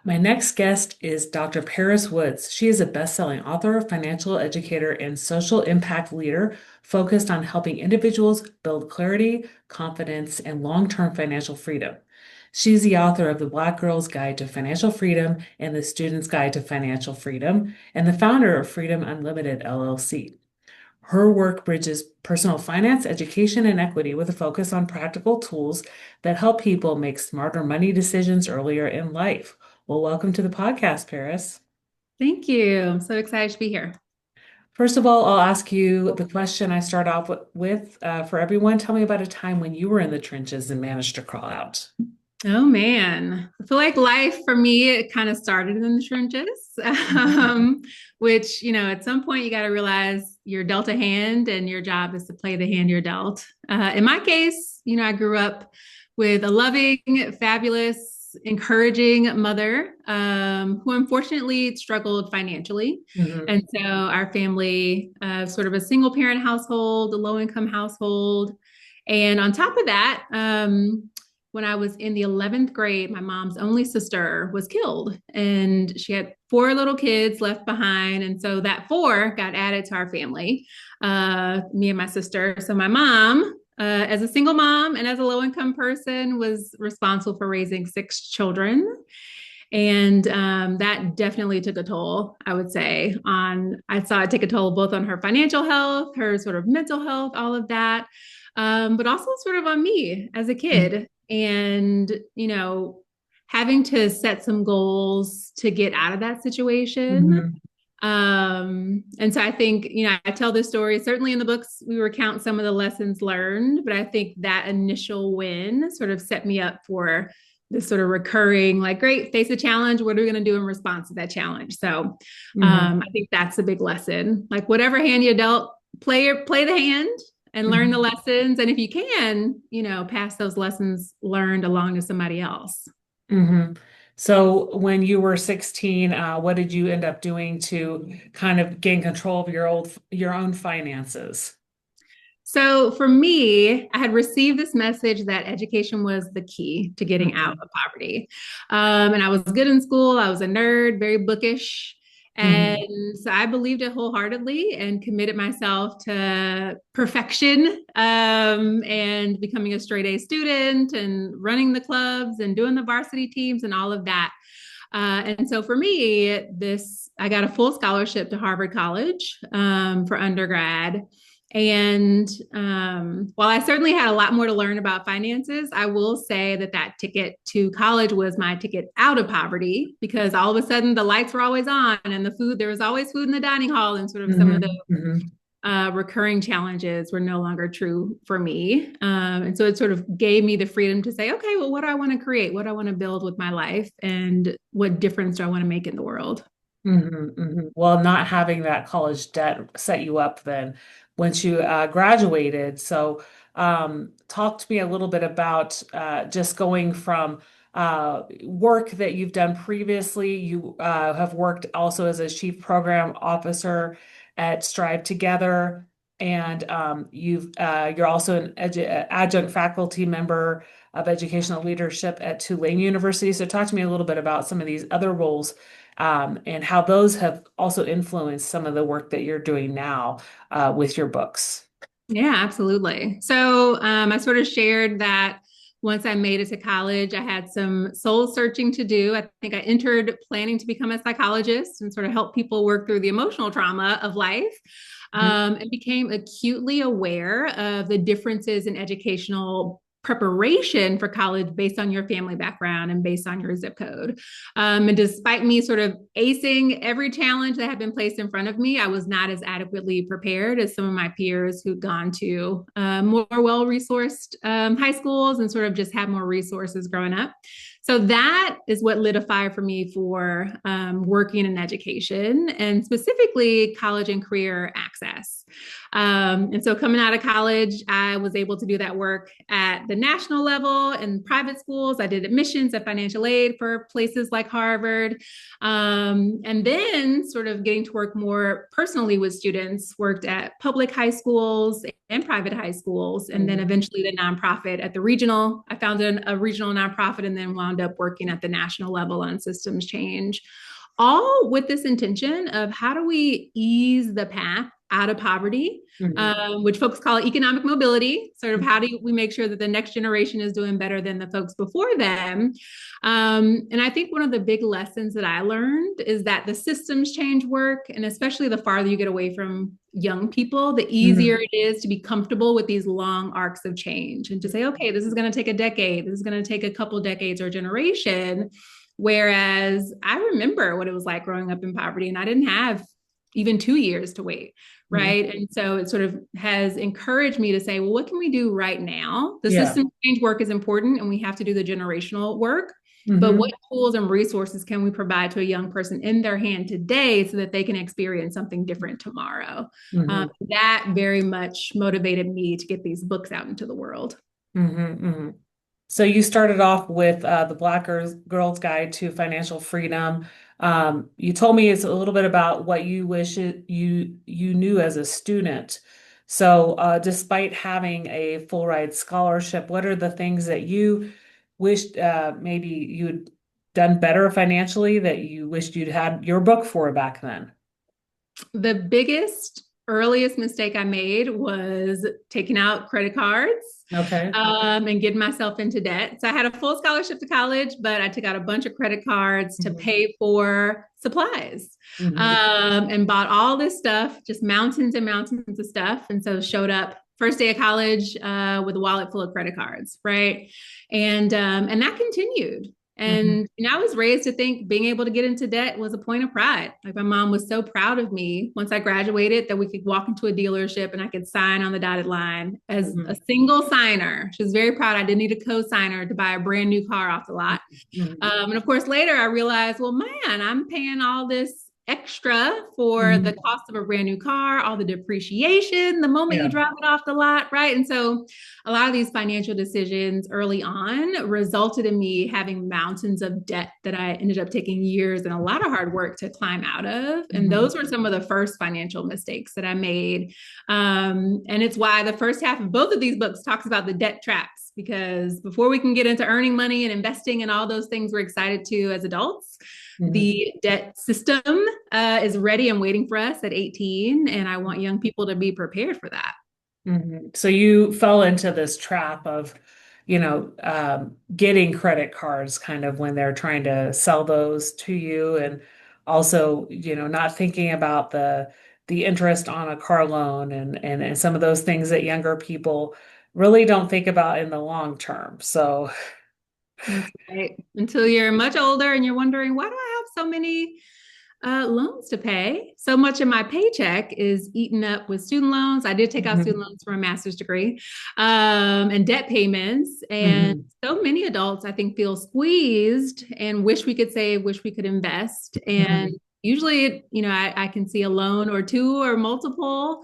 My next guest is Dr. Paris Woods. She is a best-selling author, financial educator, and social impact leader focused on helping individuals build clarity, confidence, and long-term financial freedom. She's the author of The Black Girl's Guide to Financial Freedom and The Student's Guide to Financial Freedom, and the founder of Freedom Unlimited LLC. Her work bridges personal finance, education, and equity with a focus on practical tools that help people make smarter money decisions earlier in life. Well, welcome to the podcast, Paris. Thank you. I'm so excited to be here. First of all, I'll ask you the question I start off with for everyone. Tell me about a time when you were in the trenches and managed to crawl out. Oh man, I feel like life for me, it kind of started in the trenches, which, at some point you got to realize you're dealt a hand and your job is to play the hand you're dealt. In my case, I grew up with a loving, fabulous, encouraging mother who unfortunately struggled financially. Mhm. And so our family, sort of a single parent household, a low income household. And on top of that, when I was in the 11th grade, my mom's only sister was killed, and she had four little kids left behind. And so that four got added to our family, me and my sister. So my mom, as a single mom and as a low income person, was responsible for raising six children. And that definitely took a toll, I would say, I saw it take a toll both on her financial health, her sort of mental health, all of that, but also sort of on me as a kid. And, having to set some goals to get out of that situation. Mhm. And so I think, I tell this story, certainly in the books, we recount some of the lessons learned, but I think that initial win sort of set me up for this sort of recurring, like, great, face a challenge. What are we going to do in response to that challenge? So Mhm. I think that's a big lesson. Like, whatever hand you dealt, play the hand and learn the Mhm. lessons. And if you can, pass those lessons learned along to somebody else. Mhm. So when you were 16, what did you end up doing to kind of gain control of your own finances? So for me, I had received this message that education was the key to getting out Mhm. of poverty. And I was good in school. I was a nerd, very bookish. And Mhm. so I believed it wholeheartedly and committed myself to perfection, and becoming a straight A student and running the clubs and doing the varsity teams and all of that. And so for me, I got a full scholarship to Harvard College for undergrad. And while I certainly had a lot more to learn about finances, I will say that that ticket to college was my ticket out of poverty, because all of a sudden the lights were always on and there was always food in the dining hall, and sort of some of the Mhm. Mhm. recurring challenges were no longer true for me. And so it sort of gave me the freedom to say, okay, well, what do I want to create? What do I want to build with my life? And what difference do I want to make in the world? Well, not having that college debt set you up then once you graduated. So, talk to me a little bit about just going from work that you've done previously. You have worked also as a chief program officer at Strive Together, and you're also an adjunct faculty member of educational leadership at Tulane University. So, talk to me a little bit about some of these other roles and how those have also influenced some of the work that you're doing now with your books. Yeah, absolutely. So I sort of shared that once I made it to college, I had some soul searching to do. I think I entered planning to become a psychologist and sort of help people work through the emotional trauma of life, and became acutely aware of the differences in educational preparation for college based on your family background and based on your zip code. And despite me sort of acing every challenge that had been placed in front of me, I was not as adequately prepared as some of my peers who'd gone to more well resourced high schools and sort of just had more resources growing up. So that is what lit a fire for me for working in education, and specifically college and career access. And so coming out of college, I was able to do that work at the the national level in private schools. I did admissions at financial aid for places like Harvard. And then sort of getting to work more personally with students, worked at public high schools and private high schools, and then Mhm. eventually the nonprofit at the regional. I founded a regional nonprofit and then wound up working at the national level on systems change, all with this intention of how do we ease the path out of poverty, Mhm. which folks call economic mobility. Sort of how do we make sure that the next generation is doing better than the folks before them? And I think one of the big lessons that I learned is that the systems change work, and especially the farther you get away from young people, the easier Mhm. it is to be comfortable with these long arcs of change and to say, okay, this is going to take a decade, this is going to take a couple decades or generation. Whereas I remember what it was like growing up in poverty, and I didn't have even 2 years to wait. Mhm. Right. And so it sort of has encouraged me to say, well, what can we do right now? The Yeah. system change work is important and we have to do the generational work. But what Mhm. tools and resources can we provide to a young person in their hand today so that they can experience something different tomorrow? Mhm. That very much motivated me to get these books out into the world. Mhm. Mhm. So you started off with the Girl's Guide to Financial Freedom. You told me it's a little bit about what you wish you knew as a student. So despite having a full ride scholarship, what are the things that you wished maybe you'd done better financially that you wished you'd had your book for back then? The biggest, earliest mistake I made was taking out credit cards Okay. and getting myself into debt. So I had a full scholarship to college, but I took out a bunch of credit cards to Mhm. pay for supplies Mhm. and bought all this stuff, just mountains and mountains of stuff. And so showed up first day of college with a wallet full of credit cards, right? And that continued. Mhm. And I was raised to think being able to get into debt was a point of pride. Like my mom was so proud of me once I graduated that we could walk into a dealership and I could sign on the dotted line as a Mhm. single signer. She was very proud. I didn't need a co-signer to buy a brand new car off the lot. Mhm. And of course, later I realized, well, man, I'm paying all this extra for the Mhm. cost of a brand new car, all the depreciation the moment you Yeah. drive it off the lot, right? And so a lot of these financial decisions early on resulted in me having mountains of debt that I ended up taking years and a lot of hard work to climb out of. And Mhm. those were some of the first financial mistakes that I made. And it's why the first half of both of these books talks about the debt traps, because before we can get into earning money and investing and all those things we're excited to as adults, Mhm. the debt system is ready and waiting for us at 18. And I want young people to be prepared for that. Mhm. So you fell into this trap of, getting credit cards kind of when they're trying to sell those to you, and also, not thinking about the interest on a car loan and some of those things that younger people really don't think about in the long term. So, That's right. Until you're much older and you're wondering, why do I have so many loans to pay? So much of my paycheck is eaten up with student loans. I did take out student Mhm. loans for a master's degree and debt payments. And Mhm. so many adults, I think, feel squeezed and wish we could save, wish we could invest. And Mhm. usually, I can see a loan or two or multiple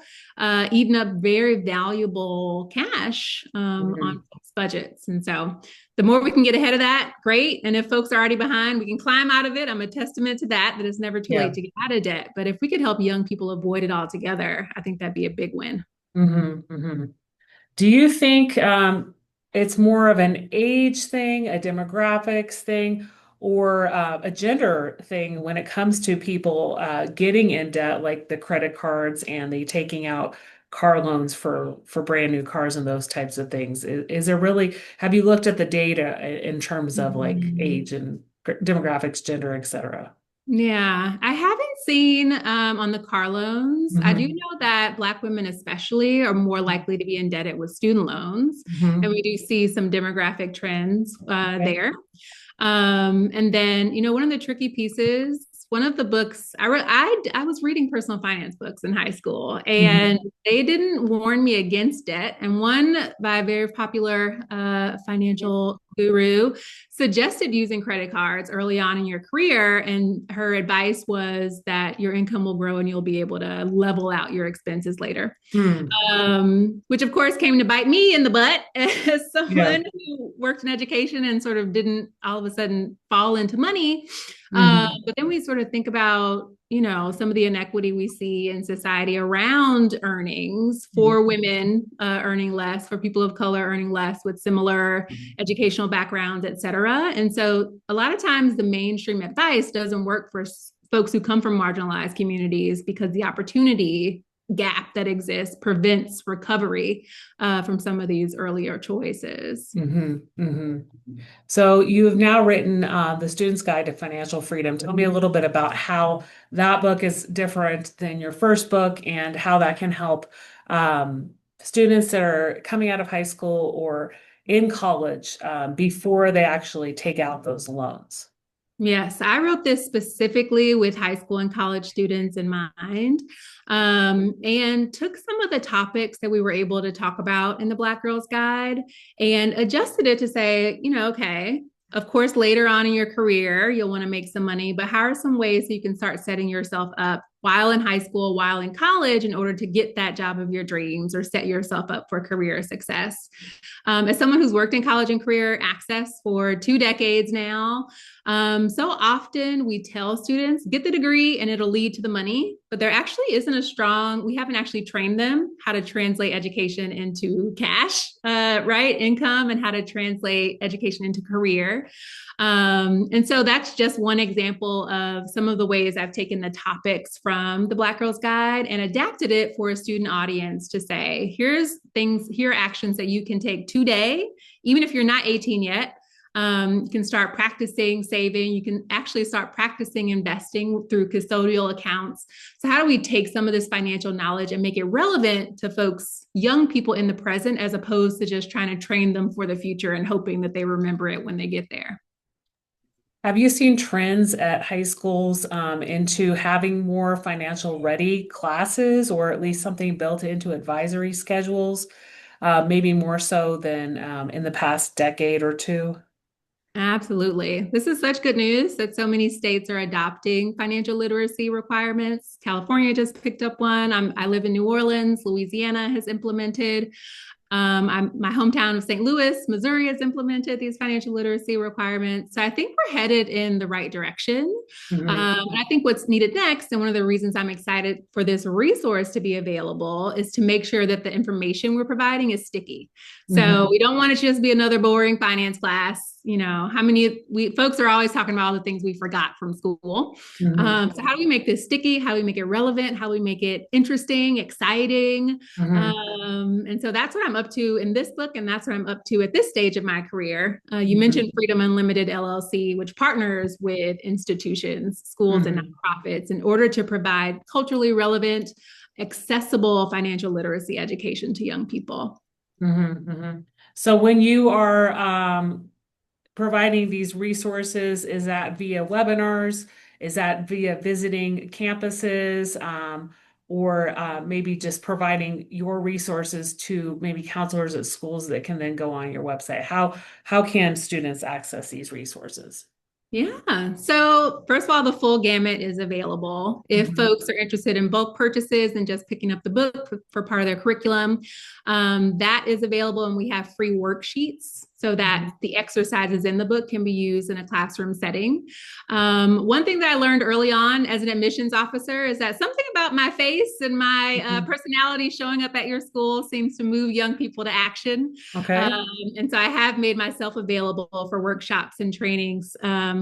eating up very valuable cash on Mhm. folks' budgets. And so the more we can get ahead of that, great. And if folks are already behind, we can climb out of it. I'm a testament to that, that it's never too late Yeah. to get out of debt. But if we could help young people avoid it altogether, I think that'd be a big win. Mhm. Mhm. Do you think it's more of an age thing, a demographics thing, or a gender thing when it comes to people getting in debt, like the credit cards and the taking out car loans for brand new cars and those types of things? Is there really, have you looked at the data in terms of like age and demographics, gender, et cetera? Yeah, I haven't seen on the car loans. I do Hmm. know that Black women, especially, are more likely to be indebted with student loans. And Hmm. we do see some demographic trends Okay. there. And then, one of the tricky pieces, one of the books I was reading personal finance books in high school, and Hmm. they didn't warn me against debt. And one by a very popular financial guru, suggested using credit cards early on in your career. And her advice was that your income will grow and you'll be able to level out your expenses later. Hmm. Which of course came to bite me in the butt as Yeah. someone who worked in education and sort of didn't all of a sudden fall into money. Hmm. But then we sort of think about, some of the inequity we see in society around earnings for women earning less, for people of color earning less with similar educational backgrounds, et cetera. And so a lot of times the mainstream advice doesn't work for folks who come from marginalized communities because the opportunity gap that exists prevents recovery from some of these earlier choices. Hmm. Hmm. So you have now written The Student's Guide to Financial Freedom. Tell me a little bit about how that book is different than your first book and how that can help students that are coming out of high school or in college before they actually take out those loans. Yes, I wrote this specifically with high school and college students in mind, and took some of the topics that we were able to talk about in the Black Girls Guide and adjusted it to say, okay, of course, later on in your career, you'll want to make some money, but how are some ways that you can start setting yourself up while in high school, while in college, in order to get that job of your dreams or set yourself up for career success? As someone who's worked in college and career access for 2 decades now, so often we tell students, get the degree and it'll lead to the money, but there actually isn't we haven't actually trained them how to translate education into cash, right? Income, and how to translate education into career. And so that's just one example of some of the ways I've taken the topics from the Black Girls Guide and adapted it for a student audience to say, here are actions that you can take today, even if you're not 18 yet. You can start practicing saving. You can actually start practicing investing through custodial accounts. So, how do we take some of this financial knowledge and make it relevant to folks, young people in the present, as opposed to just trying to train them for the future and hoping that they remember it when they get there? Have you seen trends at high schools into having more financial ready classes or at least something built into advisory schedules, maybe more so than in the past decade or two? Absolutely. This is such good news that so many states are adopting financial literacy requirements. California just picked up one. I live in New Orleans. Louisiana has implemented. My hometown of St. Louis, Missouri has implemented these financial literacy requirements. So I think we're headed in the right direction. Hmm. And I think what's needed next, and one of the reasons I'm excited for this resource to be available, is to make sure that the information we're providing is sticky. So Hmm. we don't want it to just be another boring finance class. How many folks are always talking about all the things we forgot from school. Hmm. So how do we make this sticky? How do we make it relevant? How do we make it interesting, exciting? Hmm. And so that's what I'm up to in this book, and that's what I'm up to at this stage of my career. You Hmm. mentioned Freedom Unlimited LLC, which partners with institutions, schools, and Hmm. nonprofits in order to provide culturally relevant, accessible financial literacy education to young people. Hmm. Hmm. So when you are providing these resources, is that via webinars? Is that via visiting campuses? Or maybe just providing your resources to maybe counselors at schools that can then go on your website? How can students access these resources? Yeah. So, first of all, the full gamut is available. If Mhm. folks are interested in bulk purchases and just picking up the book for part of their curriculum, that is available. And we have free worksheets so that Mhm. the exercises in the book can be used in a classroom setting. One thing that I learned early on as an admissions officer is that something about my face and my Mhm. personality showing up at your school seems to move young people to action. Okay. Um, and so I have made myself available for workshops and trainings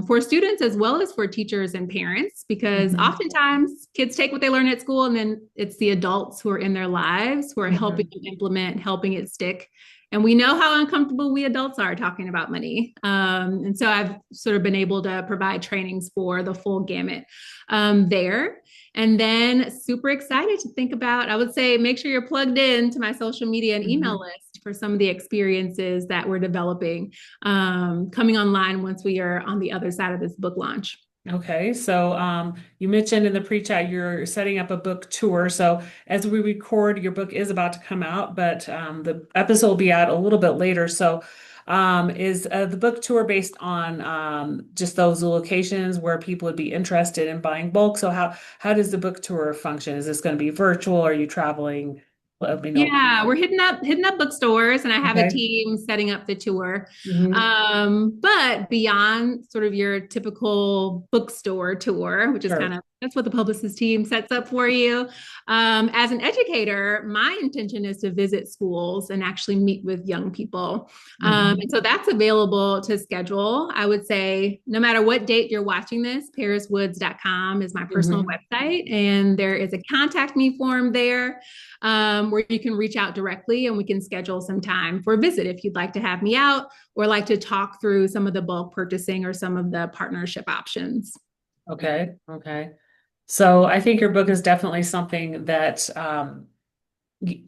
for students as well as for teachers and parents, because Mhm. oftentimes kids take what they learn at school and then it's the adults who are in their lives who are helping Mhm. them implement, helping it stick. And we know how uncomfortable we adults are talking about money. And so I've sort of been able to provide trainings for the full gamut there. And then super excited to think about, I would say, make sure you're plugged in to my social media and email Mhm. list for some of the experiences that we're developing coming online once we are on the other side of this book launch. Okay, so you mentioned in the pre-chat you're setting up a book tour. So as we record, your book is about to come out, but the episode will be out a little bit later. So Is the book tour based on just those locations where people would be interested in buying bulk? So how does the book tour function? Is this going to be virtual? Are you traveling? Let me know. Yeah, we're hitting up bookstores, and I have a Okay. team setting up the tour. Hmm. But beyond sort of your typical bookstore tour, which is kind Sure. of that's what the publicist team sets up for you. As an educator, my intention is to visit schools and actually meet with young people. Hmm. And so that's available to schedule. I would say no matter what date you're watching this, pariswoods.com is my personal Hmm. website, and there is a contact me form there where you can reach out directly and we can schedule some time for a visit if you'd like to have me out or like to talk through some of the bulk purchasing or some of the partnership options. Okay. Okay. So I think your book is definitely something that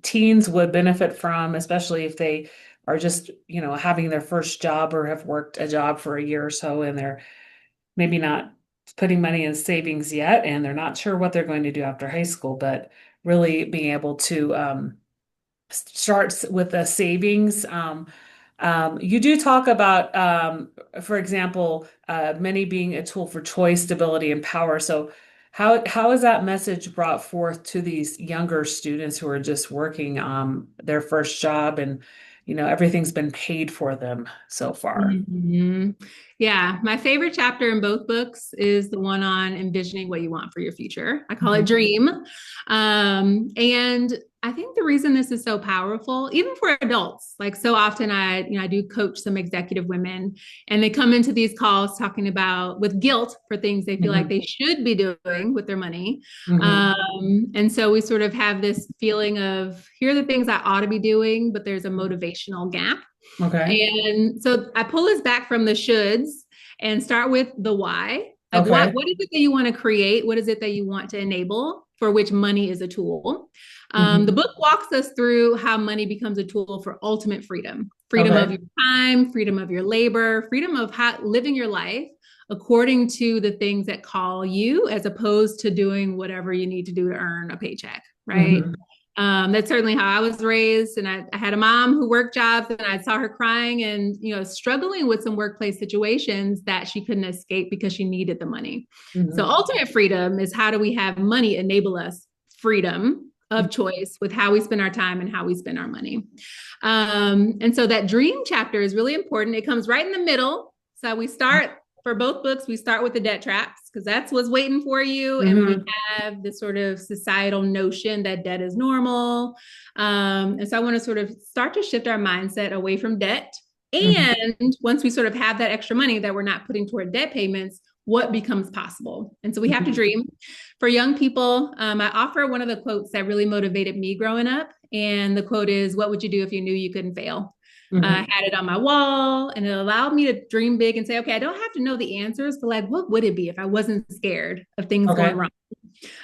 teens would benefit from, especially if they are just, having their first job or have worked a job for a year or so and they're maybe not putting money in savings yet and they're not sure what they're going to do after high school, but really being able to starts with the savings. You do talk about, for example, money being a tool for choice, stability, and power. So, how is that message brought forth to these younger students who are just working their first job and, everything's been paid for them so far? Mhm. Yeah, my favorite chapter in both books is the one on envisioning what you want for your future. I call it Mhm. dream. And I think the reason this is so powerful, even for adults, like so often I do coach some executive women and they come into these calls talking about with guilt for things they feel like Mhm. they should be doing with their money. Mhm. And so we sort of have this feeling of here are the things I ought to be doing, but there's a motivational gap. Okay. And so I pull us back from the shoulds and start with the why. Like Okay. what is it that you want to create? What is it that you want to enable for which money is a tool? The Mhm. book walks us through how money becomes a tool for ultimate freedom, freedom of Okay. your time, freedom of your labor, freedom of how, living your life according to the things that call you as opposed to doing whatever you need to do to earn a paycheck, right? Mhm. That's certainly how I was raised. And I had a mom who worked jobs and I saw her crying and, struggling with some workplace situations that she couldn't escape because she needed the money. So Mhm. ultimate freedom is how do we have money enable us freedom of choice with how we spend our time and how we spend our money. And so that dream chapter is really important. It comes right in the middle. So we start for both books, we start with the debt traps because that's what's waiting for you. And we Mhm. have this sort of societal notion that debt is normal. And so I want to sort of start to shift our mindset away from debt. Mhm. And once we sort of have that extra money that we're not putting toward debt payments, what becomes possible? And so we have to Mhm. dream. For young people, I offer one of the quotes that really motivated me growing up. And the quote is, what would you do if you knew you couldn't fail? I Mhm. had it on my wall and it allowed me to dream big and say, okay, I don't have to know the answers, but like, what would it be if I wasn't scared of things going Okay. wrong?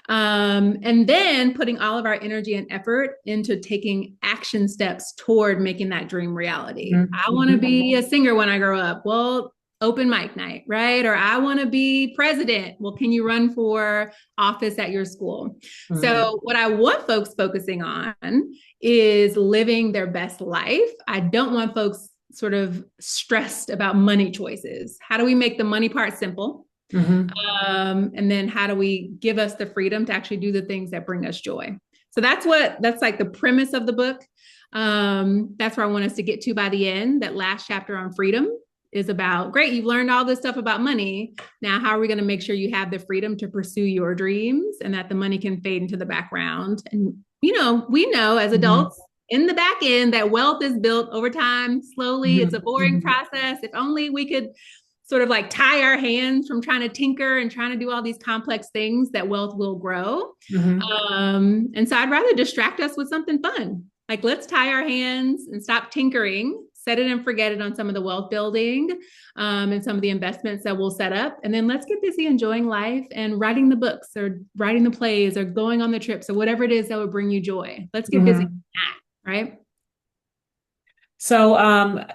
And then putting all of our energy and effort into taking action steps toward making that dream reality. Mhm. I want to Mhm. be a singer when I grow up. Well, open mic night, right? Or I want to be president. Well, can you run for office at your school? Mhm. So, what I want folks focusing on is living their best life. I don't want folks sort of stressed about money choices. How do we make the money part simple? Mhm. And then how do we give us the freedom to actually do the things that bring us joy? So that's like the premise of the book. That's where I want us to get to by the end. That last chapter on freedom is about great, you've learned all this stuff about money. Now, how are we going to make sure you have the freedom to pursue your dreams and that the money can fade into the background? And, we know as Mhm. adults in the back end that wealth is built over time, slowly. It's a Mhm. boring Mhm. process. If only we could sort of like tie our hands from trying to tinker and trying to do all these complex things that wealth will grow. Mhm. And so I'd rather distract us with something fun. Like let's tie our hands and stop tinkering, set it and forget it on some of the wealth building and some of the investments that we'll set up. And then let's get busy enjoying life and writing the books or writing the plays or going on the trips or whatever it is that would bring you joy. Let's get busy with Mhm. that, right? So,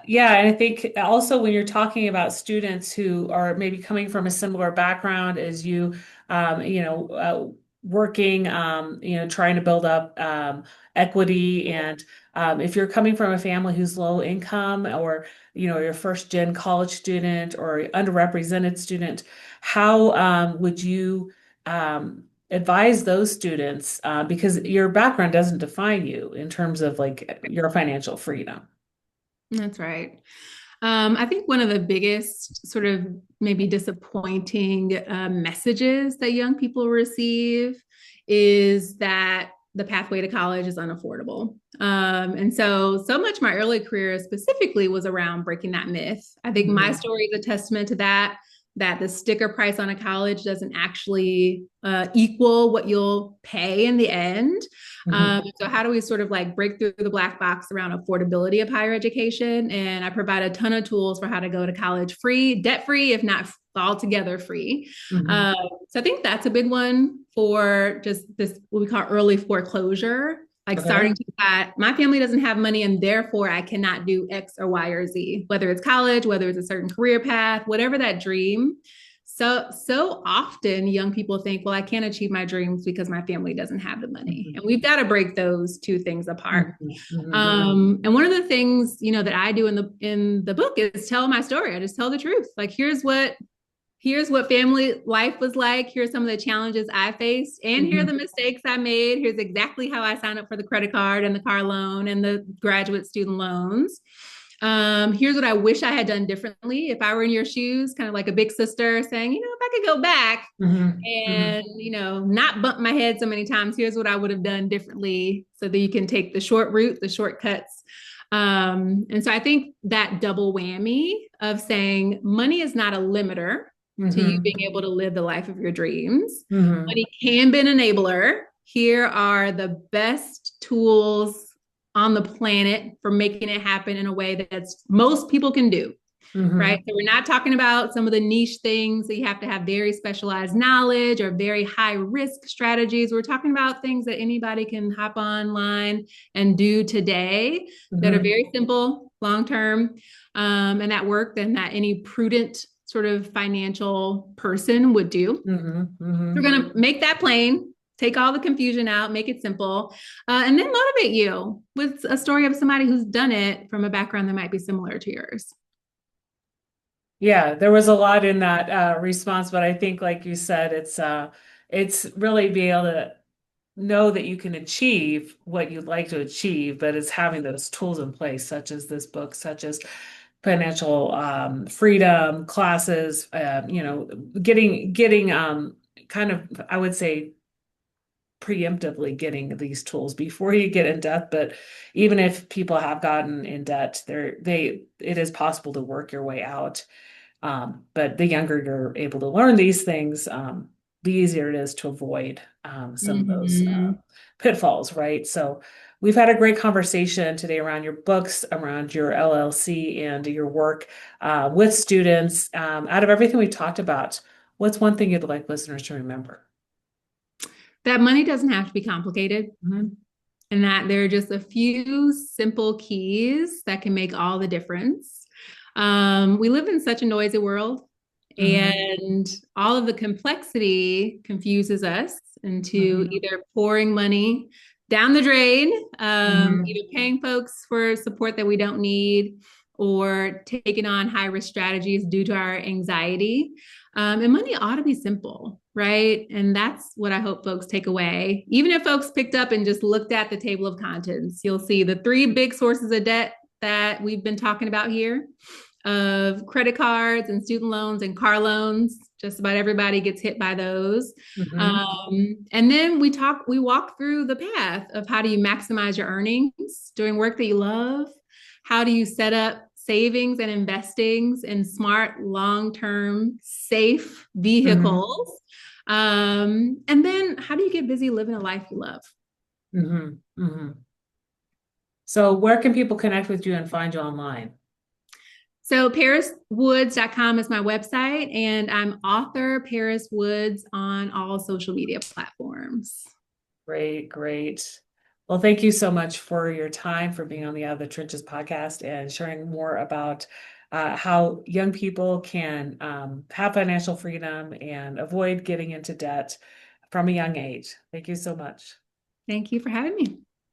yeah, and I think also when you're talking about students who are maybe coming from a similar background as you, working, trying to build up equity. And if you're coming from a family who's low income, or, you're a first gen college student or underrepresented student, how would you advise those students? Because your background doesn't define you in terms of like your financial freedom. That's right. I think one of the biggest sort of maybe disappointing messages that young people receive is that the pathway to college is unaffordable. And so much my early career specifically was around breaking that myth. I think my Mhm. story is a testament to that, that the sticker price on a college doesn't actually equal what you'll pay in the end. Mhm. So how do we sort of like break through the black box around affordability of higher education? And I provide a ton of tools for how to go to college free, debt free, if not altogether free. Mhm. Um, so I think that's a big one for just this, what we call early foreclosure, like Okay. starting to decide my family doesn't have money and therefore I cannot do X or Y or Z, whether it's college, whether it's a certain career path, whatever that dream. So often young people think, well, I can't achieve my dreams because my family doesn't have the money. Mhm. And we've got to break those two things apart. Mhm. Mhm. And one of the things, that I do in the book is tell my story. I just tell the truth. Like here's what family life was like. Here's some of the challenges I faced, and here are Mhm. the mistakes I made. Here's exactly how I signed up for the credit card and the car loan and the graduate student loans. Here's what I wish I had done differently if I were in your shoes, kind of like a big sister saying, if I could go back Mhm. Mhm. and, not bump my head so many times, here's what I would have done differently so that you can take the short route, the shortcuts. And so I think that double whammy of saying money is not a limiter to you Mhm. being able to live the life of your dreams. Mhm. Money can be an enabler. Here are the best tools on the planet for making it happen in a way that's most people can do. Right. Mhm. So we're not talking about some of the niche things that you have to have very specialized knowledge or very high risk strategies. We're talking about things that anybody can hop online and do today that are Mhm. very simple, long term, and that work then that any prudent sort of financial person would do. Mhm. We're Mhm. going to make that plain, take all the confusion out, make it simple, and then motivate you with a story of somebody who's done it from a background that might be similar to yours. Yeah, there was a lot in that response, but I think, like you said, it's really being able to know that you can achieve what you'd like to achieve, but it's having those tools in place, such as this book, such as financial freedom classes, getting kind of, I would say, preemptively getting these tools before you get in debt. But even if people have gotten in debt, it is possible to work your way out. But the younger you're able to learn these things, the easier it is to avoid some of those Mm-hmm. pitfalls, right? So we've had a great conversation today around your books, around your LLC, and your work with students. Out of everything we talked about, what's one thing you'd like listeners to remember? That money doesn't have to be complicated, Mhm. and that there are just a few simple keys that can make all the difference. We live in such a noisy world, Mhm. and all of the complexity confuses us into Mhm. either pouring money down the drain, Mhm. either paying folks for support that we don't need, or taking on high risk strategies due to our anxiety. And money ought to be simple, right? And that's what I hope folks take away. Even if folks picked up and just looked at the table of contents, you'll see the three big sources of debt that we've been talking about here of credit cards and student loans and car loans. Just about everybody gets hit by those. Mhm. And then we walk through the path of how do you maximize your earnings doing work that you love? How do you set up savings and investings in smart, long-term, safe Mhm. vehicles? And then how do you get busy living a life you love? Mhm. Mhm. So where can people connect with you and find you online? So pariswoods.com is my website, and I'm author Paris Woods on all social media platforms. Great, great. Well, thank you so much for your time, for being on the Out of the Trenches podcast and sharing more about how young people can have financial freedom and avoid getting into debt, from a young age. Thank you so much. Thank you for having me.